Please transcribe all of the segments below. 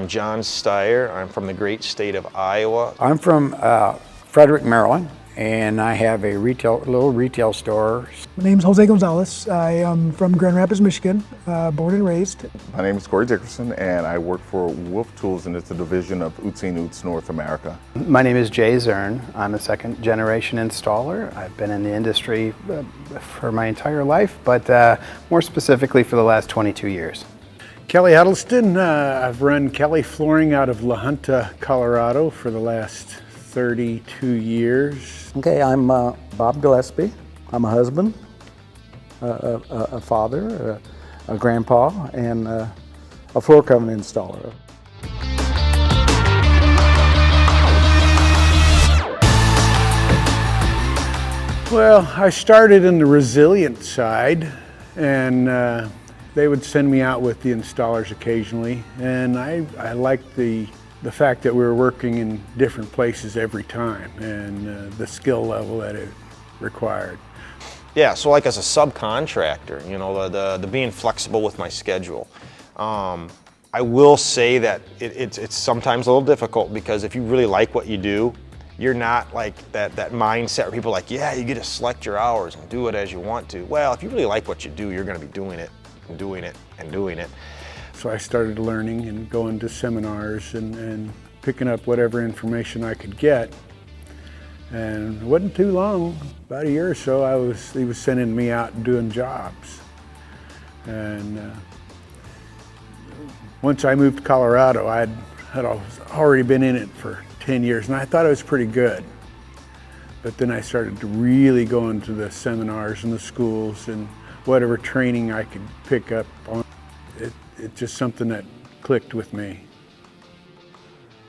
I'm John Steyer. I'm from the great state of Iowa. I'm from Frederick, Maryland, and I have a little retail store. My name's Jose Gonzalez. I am from Grand Rapids, Michigan, born and raised. My name is Corey Dickerson, and I work for Wolf Tools, and it's a division of Oots North America. My name is Jay Zern. I'm a second generation installer. I've been in the industry for my entire life, but more specifically for the last 22 years. Kelly Huddleston. I've run Kelly Flooring out of La Junta, Colorado for the last 32 years. Okay, I'm Bob Gillespie. I'm a husband, a father, a grandpa, and a floor covering installer. Well, I started in the resilient side, and they would send me out with the installers occasionally, and I liked the fact that we were working in different places every time, and the skill level that it required. Yeah, so like as a subcontractor, you know, the being flexible with my schedule. I will say that it's sometimes a little difficult, because if you really like what you do, you're not like that mindset where people are like, yeah, you get to select your hours and do it as you want to. Well, if you really like what you do, you're going to be doing it and doing it and doing it. So I started learning and going to seminars and picking up whatever information I could get. And it wasn't too long, about a year or so, he was sending me out and doing jobs. And once I moved to Colorado, I had already been in it for 10 years, and I thought it was pretty good. But then I started to really go into the seminars and the schools and whatever training I could pick up on. It's just something that clicked with me.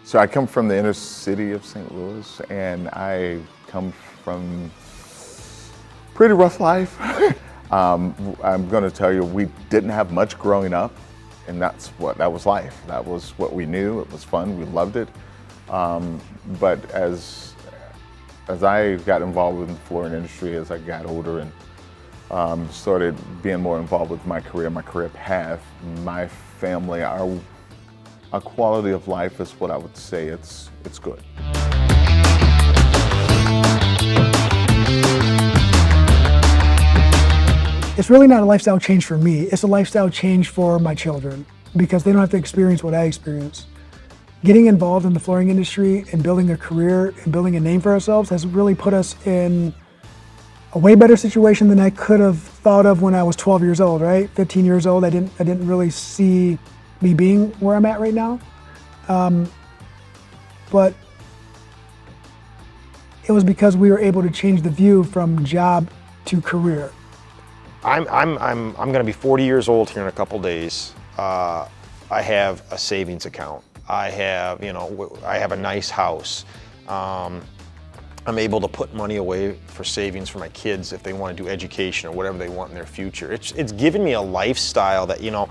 So I come from the inner city of St. Louis, and I come from pretty rough life. I'm going to tell you, we didn't have much growing up, and that was life. That was what we knew. It was fun. We loved it. But as I got involved with the flooring industry, as I got older and started being more involved with my career path, my family, our quality of life is what I would say it's good. It's really not a lifestyle change for me. It's a lifestyle change for my children, because they don't have to experience what I experienced. Getting involved in the flooring industry and building a career and building a name for ourselves has really put us in a way better situation than I could have thought of when I was 12 years old, right? 15 years old, I didn't really see me being where I'm at right now. But it was because we were able to change the view from job to career. I'm going to be 40 years old here in a couple days. I have a savings account. I have a nice house. I'm able to put money away for savings for my kids if they want to do education or whatever they want in their future. It's given me a lifestyle that, you know,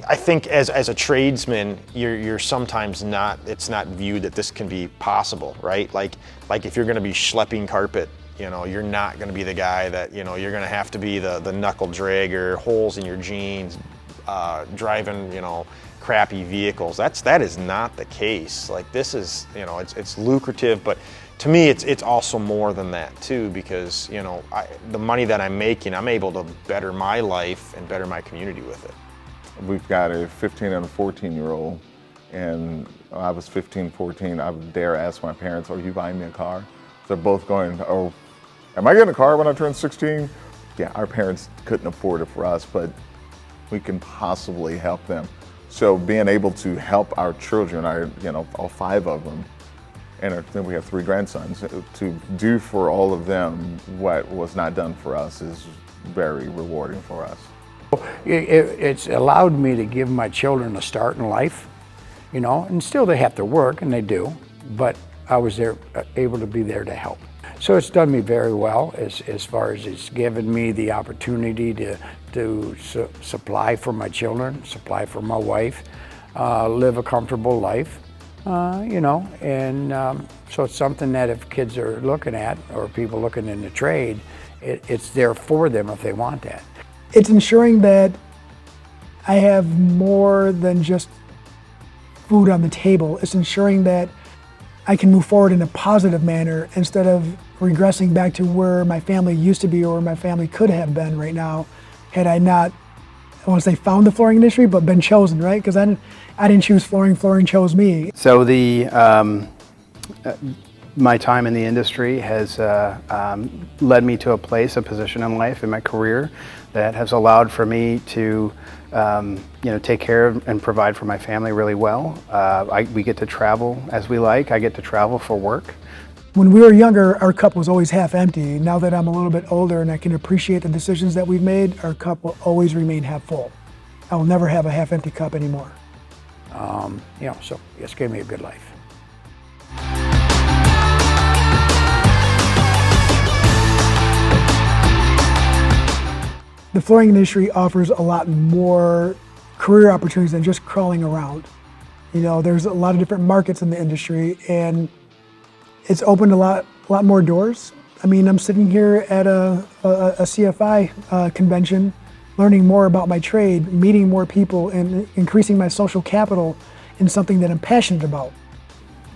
I think as a tradesman, you're sometimes it's not viewed that this can be possible, right? Like if you're going to be schlepping carpet, you know, you're not going to be the guy that, you know, you're going to have to be the knuckle dragger, holes in your jeans, driving, you know, crappy vehicles. That is not the case. Like, this is, you know, it's lucrative, but to me it's also more than that too, because, you know, the money that I'm making, I'm able to better my life and better my community with it. We've got a 15 and a 14-year-old, and I was 15, 14. I would dare ask my parents, are you buying me a car? They're both going, oh, am I getting a car when I turn 16? Yeah, our parents couldn't afford it for us, but we can possibly help them. So being able to help our children, all 5 of them, and then we have 3 grandsons, to do for all of them what was not done for us is very rewarding for us. It's allowed me to give my children a start in life, you know, and still they have to work, and they do, but I was able to be there to help. So it's done me very well as far as it's given me the opportunity to supply for my children, supply for my wife, live a comfortable life, you know, and so it's something that if kids are looking at, or people looking in the trade, it's there for them if they want that. It's ensuring that I have more than just food on the table. It's ensuring that I can move forward in a positive manner instead of regressing back to where my family used to be or where my family could have been right now had I not, I want to say found the flooring industry, but been chosen, right? Because I didn't choose flooring, flooring chose me. So my time in the industry has led me to a place, a position in life, in my career, that has allowed for me to take care of and provide for my family really well. We get to travel as we like. I get to travel for work. When we were younger, our cup was always half empty. Now that I'm a little bit older and I can appreciate the decisions that we've made, our cup will always remain half full. I will never have a half empty cup anymore. So it's given me a good life. The flooring industry offers a lot more career opportunities than just crawling around. There's a lot of different markets in the industry, and it's opened a lot more doors. I mean, I'm sitting here at a CFI convention, learning more about my trade, meeting more people, and increasing my social capital in something that I'm passionate about.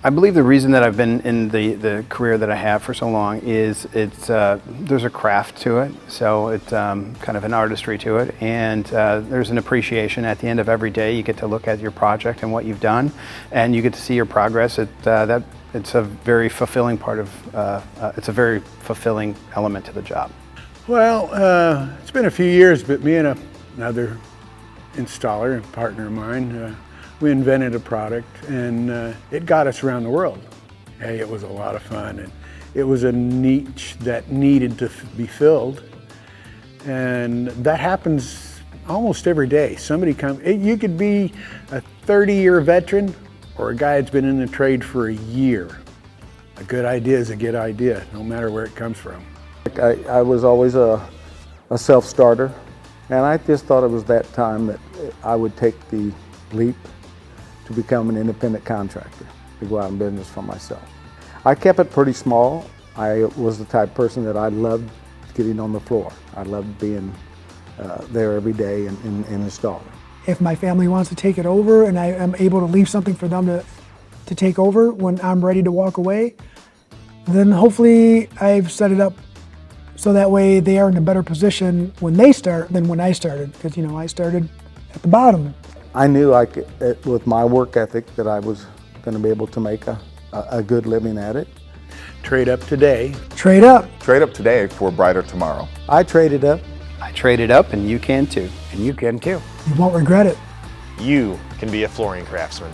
I believe the reason that I've been in the career that I have for so long is there's a craft to it, so it's kind of an artistry to it, and there's an appreciation at the end of every day. You get to look at your project and what you've done, and you get to see your progress. It's a very fulfilling part of, it's a very fulfilling element to the job. Well, it's been a few years, but me and another installer and partner of mine, we invented a product, and it got us around the world. Hey, it was a lot of fun, and it was a niche that needed to be filled, and that happens almost every day. Somebody comes, you could be a 30-year veteran or a guy that's been in the trade for a year. A good idea is a good idea, no matter where it comes from. I was always a self-starter, and I just thought it was that time that I would take the leap to become an independent contractor, to go out in business for myself. I kept it pretty small. I was the type of person that I loved getting on the floor. I loved being there every day and installing. If my family wants to take it over and I am able to leave something for them to take over when I'm ready to walk away, then hopefully I've set it up so that way they are in a better position when they start than when I started, because I started at the bottom. I knew with my work ethic that I was going to be able to make a good living at it. Trade up today. Trade up. Trade up today for a brighter tomorrow. I traded up. I traded up, and you can too. And you can too. You won't regret it. You can be a flooring craftsman.